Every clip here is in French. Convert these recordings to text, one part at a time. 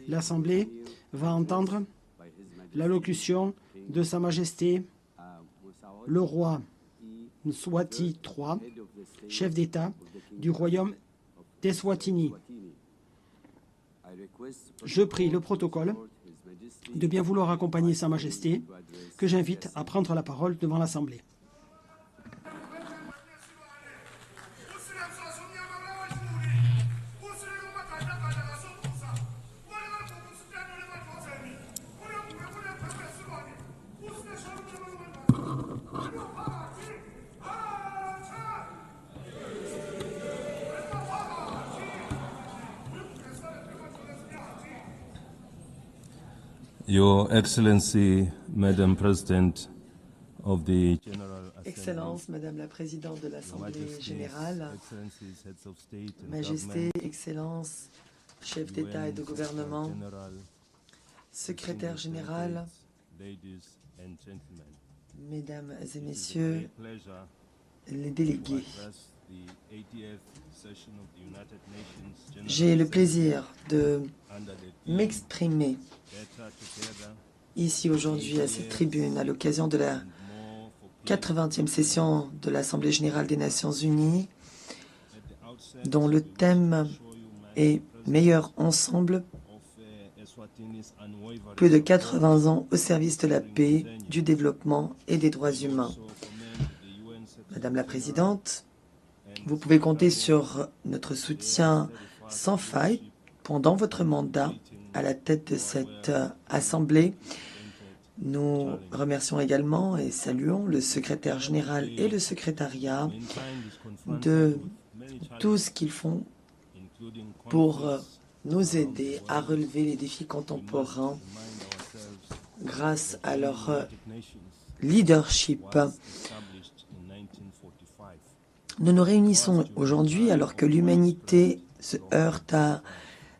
L'Assemblée va entendre l'allocution de Sa Majesté le roi Mswati III, chef d'État du royaume d'Eswatini. Je prie le protocole de bien vouloir accompagner Sa Majesté, que j'invite à prendre la parole devant l'Assemblée. Your Excellency, Madam President of the General Assembly, Excellence, Madame la Présidente de l'Assemblée Majesties, Générale, Excellencies, Heads of State and Majesté, Government, Excellence, chef d'État et de UN gouvernement, General, secrétaire général, ladies and gentlemen. Mesdames et It is a Messieurs, great pleasure les to délégués. address the 80th session of the United Nations General J'ai le Assembly plaisir de under the theme m'exprimer Better Together ici aujourd'hui à cette tribune à l'occasion de la and more for peace. 80e session de l'Assemblée générale des Nations unies, At the outset, dont le thème show you my est Meilleur ensemble, of Eswatini's unwavering plus de support 80 ans au service de la paix, du développement et des droits humains. also commend the UN Secretary Madame la Présidente, and vous pouvez compter sur notre soutien sans faille pendant votre mandat à la tête de cette Assemblée. Nous remercions également et saluons le secrétaire général et le secrétariat mankind is confronted de with many tout challenges, ce qu'ils font including pour conflicts. nous aider à relever les défis contemporains Remind ourselves grâce à leur United Nations leadership. was established in 1945. Nous nous réunissons aujourd'hui alors que l'humanité se heurte à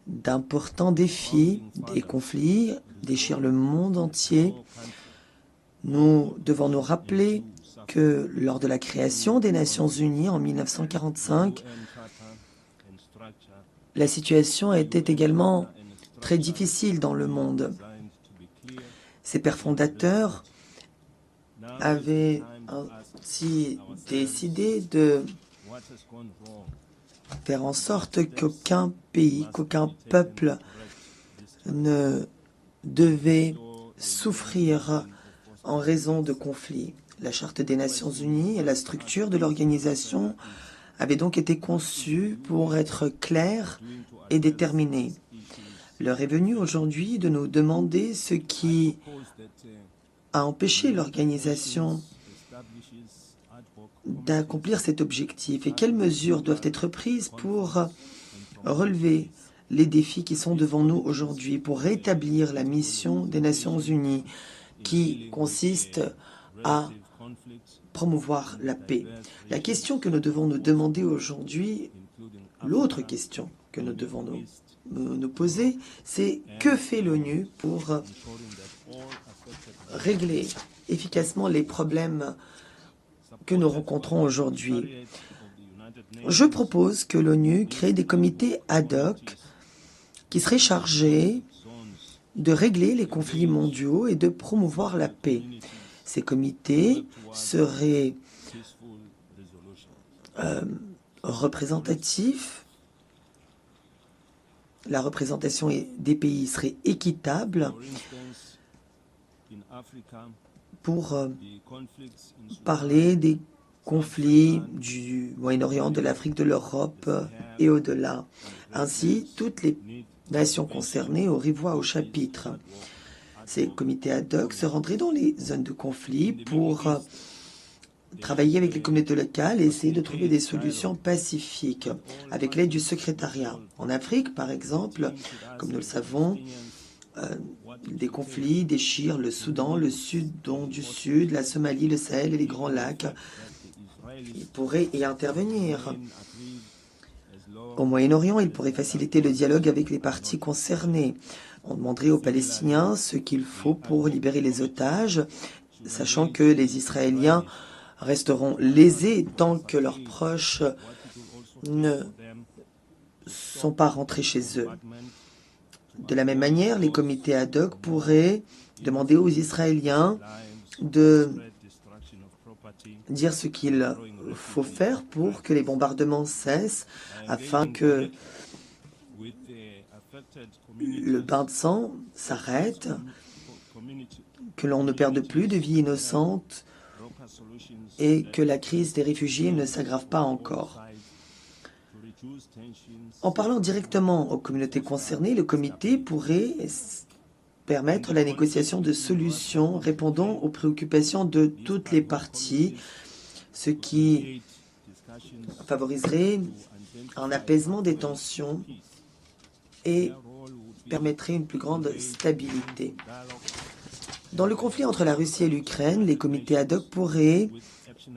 d'importants défis, des conflits déchirent le monde entier. Nous devons nous rappeler que lors de la création des Nations Unies en 1945, la situation était également très difficile dans le monde. Ses pères fondateurs avaient ainsi décidé de faire en sorte qu'aucun pays, qu'aucun peuple ne devait souffrir en raison de conflits. La Charte des Nations Unies et la structure de l'organisation avaient donc été conçues pour être claires et déterminées. L'heure est venue aujourd'hui de nous demander ce qui a empêché l'organisation d'accomplir cet objectif et quelles mesures doivent être prises pour relever les défis qui sont devant nous aujourd'hui, pour rétablir la mission des Nations Unies qui consiste à promouvoir la paix. La question que nous devons nous demander aujourd'hui, l'autre question que nous devons nous poser, c'est que fait l'ONU pour régler efficacement les problèmes que nous rencontrons aujourd'hui. Je propose que l'ONU crée des comités ad hoc qui seraient chargés de régler les conflits mondiaux et de promouvoir la paix. Ces comités seraient représentatifs, la représentation des pays serait équitable pour parler des conflits du Moyen-Orient, de l'Afrique, de l'Europe et au-delà. Ainsi, toutes les nations concernées auraient voix au chapitre. Ces comités ad hoc se rendraient dans les zones de conflit pour travailler avec les communautés locales et essayer de trouver des solutions pacifiques avec l'aide du secrétariat. En Afrique, par exemple, comme nous le savons, des conflits déchirent le Soudan, le Soudan du Sud, la Somalie, le Sahel et les Grands Lacs. Il pourrait y intervenir. Au Moyen-Orient, il pourrait faciliter le dialogue avec les parties concernées. On demanderait aux Palestiniens ce qu'il faut pour libérer les otages, sachant que les Israéliens resteront lésés tant que leurs proches ne sont pas rentrés chez eux. De la même manière, les comités ad hoc pourraient demander aux Israéliens de dire ce qu'il faut faire pour que les bombardements cessent, afin que le bain de sang s'arrête, que l'on ne perde plus de vies innocentes et que la crise des réfugiés ne s'aggrave pas encore. En parlant directement aux communautés concernées, le comité pourrait permettre la négociation de solutions répondant aux préoccupations de toutes les parties, ce qui favoriserait un apaisement des tensions et permettrait une plus grande stabilité. Dans le conflit entre la Russie et l'Ukraine, les comités ad hoc pourraient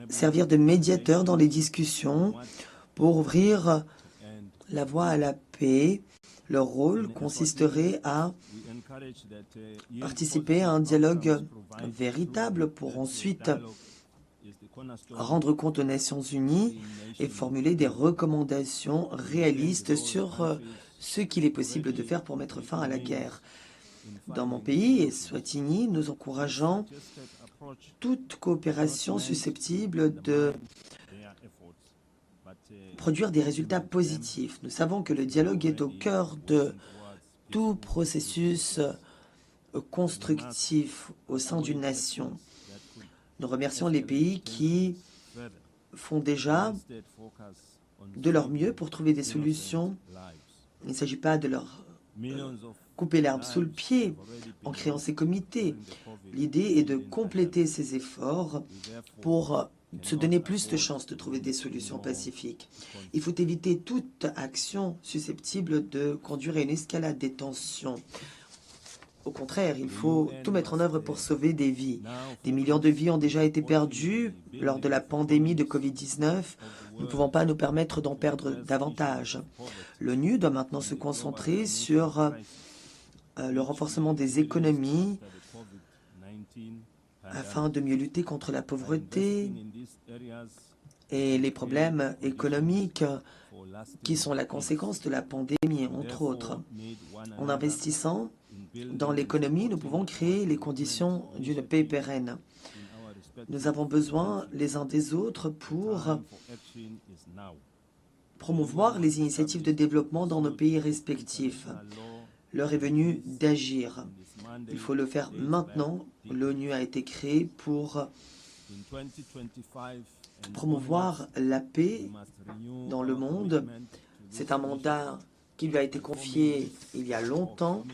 servir de médiateurs dans les discussions pour ouvrir la voie à la paix. Leur rôle consisterait à participer à un dialogue véritable pour ensuite rendre compte aux Nations Unies et formuler des recommandations réalistes sur ce qu'il est possible de faire pour mettre fin à la guerre. Dans mon pays, Eswatini, nous encourageons toute coopération susceptible de produire des résultats positifs. Nous savons que le dialogue est au cœur de tout processus constructif au sein d'une nation. Nous remercions les pays qui font déjà de leur mieux pour trouver des solutions. Il ne s'agit pas de leur couper l'herbe sous le pied en créant ces comités. L'idée est de compléter ces efforts pour se donner plus de chances de trouver des solutions pacifiques. Il faut éviter toute action susceptible de conduire à une escalade des tensions. Au contraire, il faut tout mettre en œuvre pour sauver des vies. Des millions de vies ont déjà été perdues lors de la pandémie de Covid-19. Nous ne pouvons pas nous permettre d'en perdre davantage. L'ONU doit maintenant se concentrer sur le renforcement des économies afin de mieux lutter contre la pauvreté et les problèmes économiques qui sont la conséquence de la pandémie, entre autres. En investissant dans l'économie, nous pouvons créer les conditions d'une paix pérenne. Nous avons besoin les uns des autres pour promouvoir les initiatives de développement dans nos pays respectifs. L'heure est venue d'agir. Il faut le faire maintenant. L'ONU a été créée pour promouvoir la paix dans le monde. C'est un mandat qui lui a été confié il y a longtemps.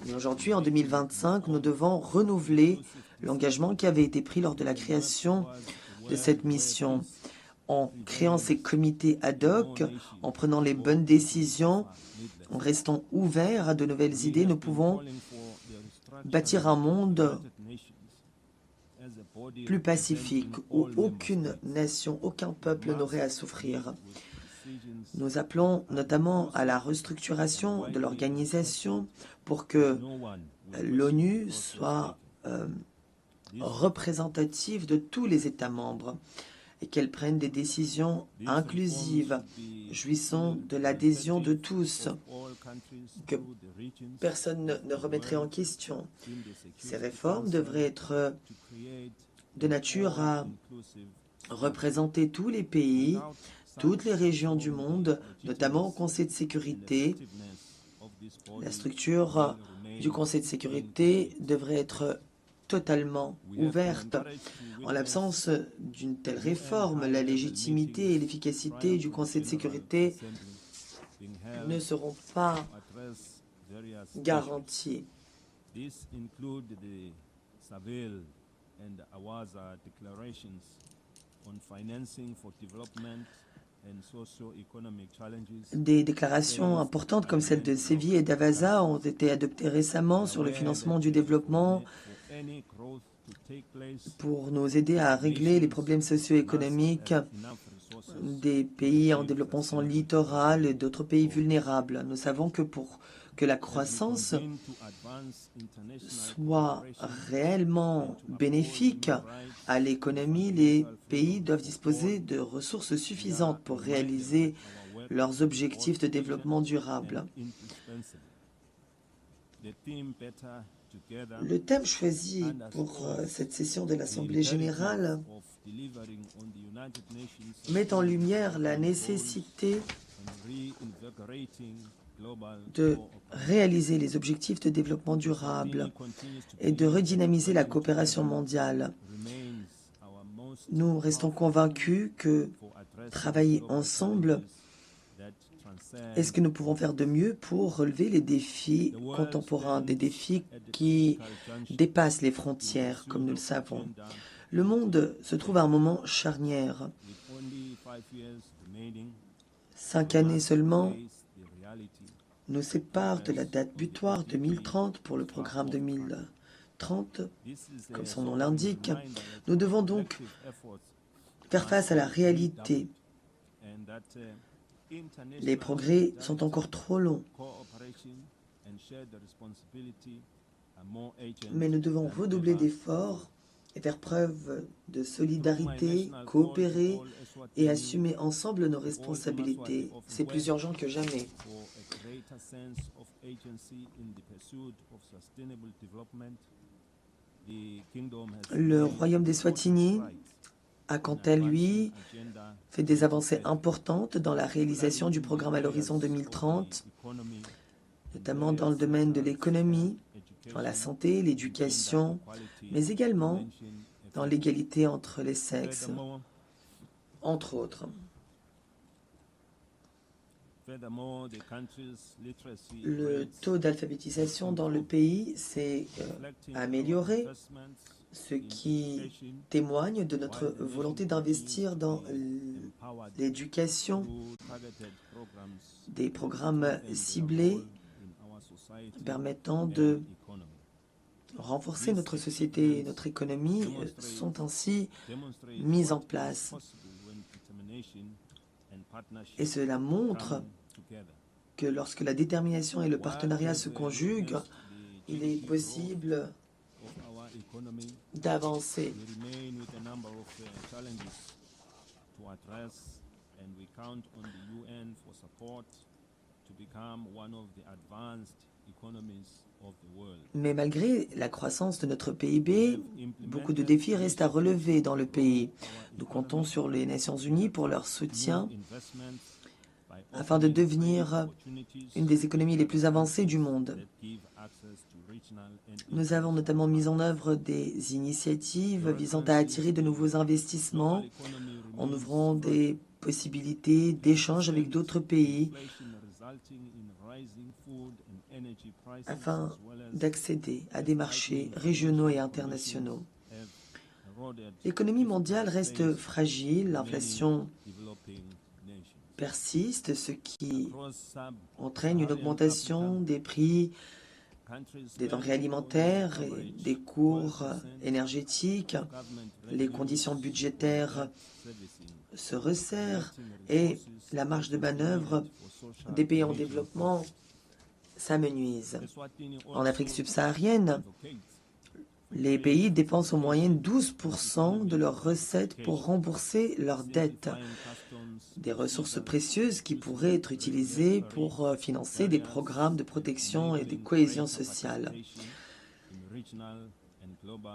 Et aujourd'hui, en 2025, nous devons renouveler l'engagement qui avait été pris lors de la création de cette mission. En créant ces comités ad hoc, en prenant les bonnes décisions, en restant ouverts à de nouvelles idées, nous pouvons bâtir un monde plus pacifique, où aucune nation, aucun peuple n'aurait à souffrir. Nous appelons notamment à la restructuration de l'organisation pour que l'ONU soit représentative de tous les États membres et qu'elle prenne des décisions inclusives, jouissant de l'adhésion de tous, que personne ne remettrait en question. Ces réformes devraient être de nature à représenter tous les pays, toutes les régions du monde, notamment au Conseil de sécurité. La structure du Conseil de sécurité devrait être totalement ouverte. En l'absence d'une telle réforme, la légitimité et l'efficacité du Conseil de sécurité ne seront pas garanties. Des déclarations importantes comme celle de Séville et d'Avaza ont été adoptées récemment sur le financement du développement pour nous aider à régler les problèmes socio-économiques des pays en développement son littoral et d'autres pays vulnérables. Nous savons que pour que la croissance soit réellement bénéfique à l'économie, les pays doivent disposer de ressources suffisantes pour réaliser leurs objectifs de développement durable. Le thème choisi pour cette session de l'Assemblée générale met en lumière la nécessité de réaliser les objectifs de développement durable et de redynamiser la coopération mondiale. Nous restons convaincus que travailler ensemble est ce que nous pouvons faire de mieux pour relever les défis contemporains, des défis qui dépassent les frontières, comme nous le savons. Le monde se trouve à un moment charnière. 5 années seulement nous séparent de la date butoir 2030 pour le programme 2030, comme son nom l'indique. Nous devons donc faire face à la réalité. Les progrès sont encore trop longs. Mais nous devons redoubler d'efforts et faire preuve de solidarité, coopérer et assumer ensemble nos responsabilités. C'est plus urgent que jamais. Le royaume d'Eswatini a quant à lui fait des avancées importantes dans la réalisation du programme à l'horizon 2030, notamment dans le domaine de l'économie, dans la santé, l'éducation, mais également dans l'égalité entre les sexes, entre autres. Le taux d'alphabétisation dans le pays s'est amélioré, ce qui témoigne de notre volonté d'investir dans l'éducation, des programmes ciblés permettant de renforcer notre société et notre économie sont ainsi mis en place. Et cela montre que lorsque la détermination et le partenariat se conjuguent, il est possible d'avancer. Mais malgré la croissance de notre PIB, beaucoup de défis restent à relever dans le pays. Nous comptons sur les Nations Unies pour leur soutien afin de devenir une des économies les plus avancées du monde. Nous avons notamment mis en œuvre des initiatives visant à attirer de nouveaux investissements en ouvrant des possibilités d'échange avec d'autres pays afin d'accéder à des marchés régionaux et internationaux. L'économie mondiale reste fragile, l'inflation persiste, ce qui entraîne une augmentation des prix des denrées alimentaires et des cours énergétiques. Les conditions budgétaires se resserrent et la marge de manœuvre des pays en développement s'amenuise. En Afrique subsaharienne, les pays dépensent en moyenne 12% de leurs recettes pour rembourser leurs dettes. Des ressources précieuses qui pourraient être utilisées pour financer des programmes de protection et de cohésion sociale.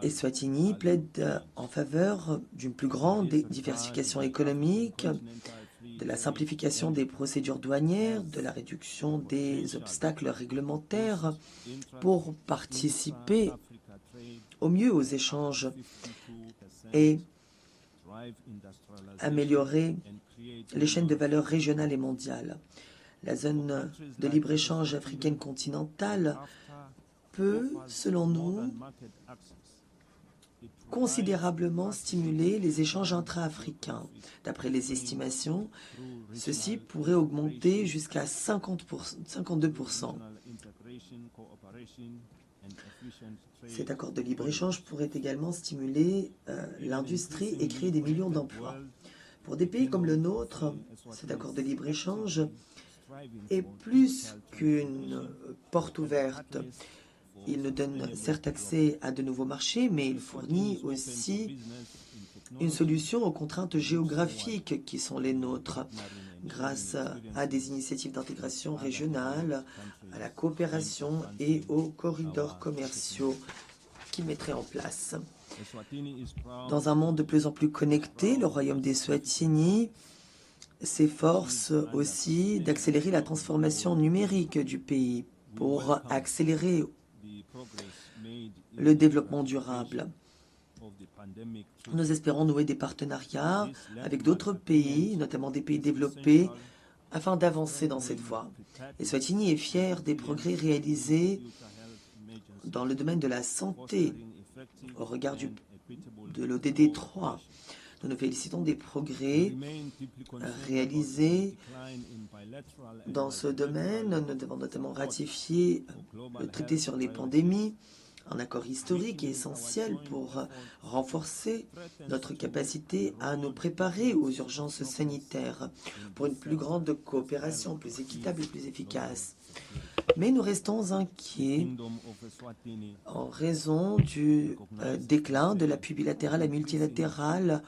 Eswatini plaide en faveur d'une plus grande diversification économique, de la simplification des procédures douanières, de la réduction des obstacles réglementaires pour participer au mieux aux échanges et améliorer les chaînes de valeur régionales et mondiales. La zone de libre-échange africaine continentale peut, selon nous, considérablement stimuler les échanges intra-africains. D'après les estimations, ceci pourrait augmenter jusqu'à 52%. Cet accord de libre-échange pourrait également stimuler l'industrie et créer des millions d'emplois. Pour des pays comme le nôtre, cet accord de libre-échange est plus qu'une porte ouverte. Il nous donne certes accès à de nouveaux marchés, mais il fournit aussi une solution aux contraintes géographiques qui sont les nôtres. grâce à des initiatives d'intégration régionale, à la coopération et aux corridors commerciaux qu'il mettrait en place. Dans un monde de plus en plus connecté, le royaume d'Eswatini s'efforce aussi d'accélérer la transformation numérique du pays pour accélérer le développement durable. Nous espérons nouer des partenariats avec d'autres pays, notamment des pays développés, afin d'avancer dans cette voie. Eswatini est fier des progrès réalisés dans le domaine de la santé au regard de l'ODD 3. Nous nous félicitons des progrès réalisés dans ce domaine. Nous devons notamment ratifier le traité sur les pandémies, un accord historique et essentiel pour renforcer notre capacité à nous préparer aux urgences sanitaires, pour une plus grande coopération, plus équitable et plus efficace. Mais nous restons inquiets en raison du déclin de l'appui bilatéral et multilatéral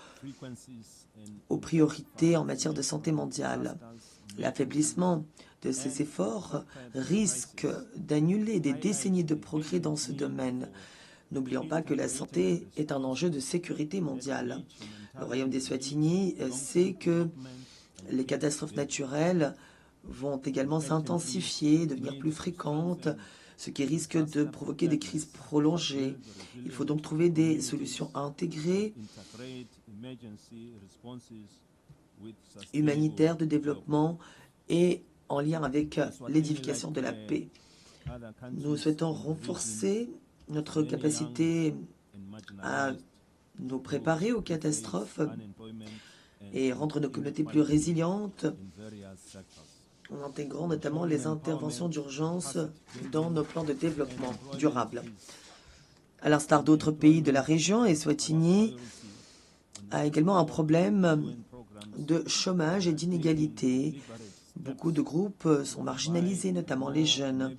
aux priorités en matière de santé mondiale. L'affaiblissement de ces efforts risque d'annuler des décennies de progrès dans ce domaine. N'oublions pas que la santé est un enjeu de sécurité mondiale. Le royaume d'Eswatini sait que les catastrophes naturelles vont également s'intensifier, devenir plus fréquentes, ce qui risque de provoquer des crises prolongées. Il faut donc trouver des solutions intégrées, humanitaires, de développement et en lien avec l'édification de la paix. Nous souhaitons renforcer notre capacité à nous préparer aux catastrophes et rendre nos communautés plus résilientes en intégrant notamment les interventions d'urgence dans nos plans de développement durable. À l'instar d'autres pays de la région, Eswatini a également un problème de chômage et d'inégalité. Beaucoup de groupes sont marginalisés, notamment les jeunes.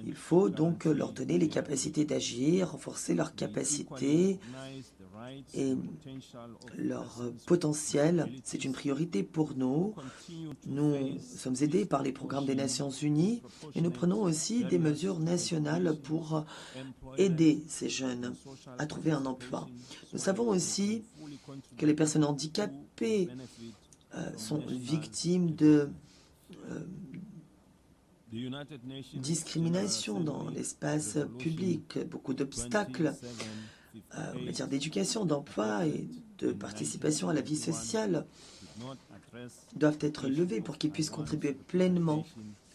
Il faut donc leur donner les capacités d'agir, renforcer leurs capacités et leur potentiel. C'est une priorité pour nous. Nous sommes aidés par les programmes des Nations Unies et nous prenons aussi des mesures nationales pour aider ces jeunes à trouver un emploi. Nous savons aussi que les personnes handicapées sont victimes de discrimination dans l'espace public, beaucoup d'obstacles en matière d'éducation, d'emploi et de participation à la vie sociale doivent être levés pour qu'ils puissent contribuer pleinement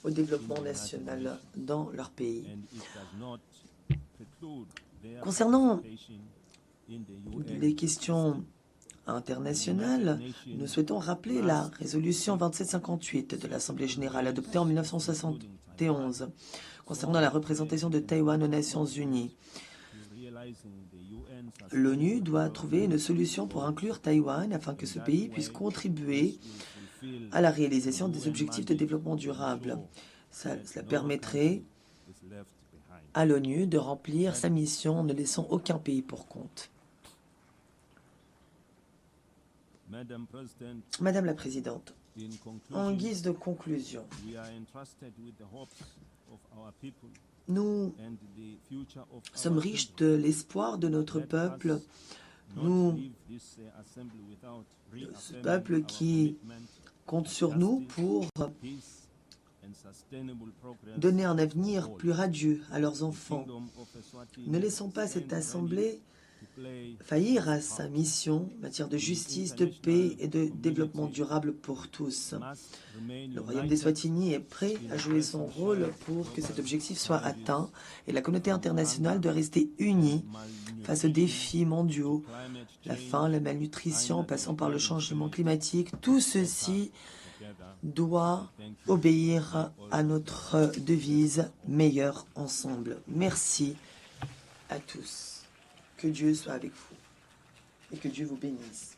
au développement national dans leur pays. Concernant les questions internationales, nous souhaitons rappeler la résolution 2758 de l'Assemblée générale adoptée en 1971 concernant la représentation de Taïwan aux Nations unies. L'ONU doit trouver une solution pour inclure Taïwan afin que ce pays puisse contribuer à la réalisation des objectifs de développement durable. Cela permettrait à l'ONU de remplir sa mission en ne laissant aucun pays pour compte. Madame la Présidente, en guise de conclusion, nous sommes riches de l'espoir de notre peuple, ce peuple qui compte sur nous pour donner un avenir plus radieux à leurs enfants. Ne laissons pas cette assemblée faillir à sa mission en matière de justice, de paix et de développement durable pour tous. Le royaume d'Eswatini est prêt à jouer son rôle pour que cet objectif soit atteint et la communauté internationale doit rester unie face aux défis mondiaux, la faim, la malnutrition, passant par le changement climatique. Tout ceci doit obéir à notre devise « Meilleur ensemble ». Merci à tous. Que Dieu soit avec vous et que Dieu vous bénisse.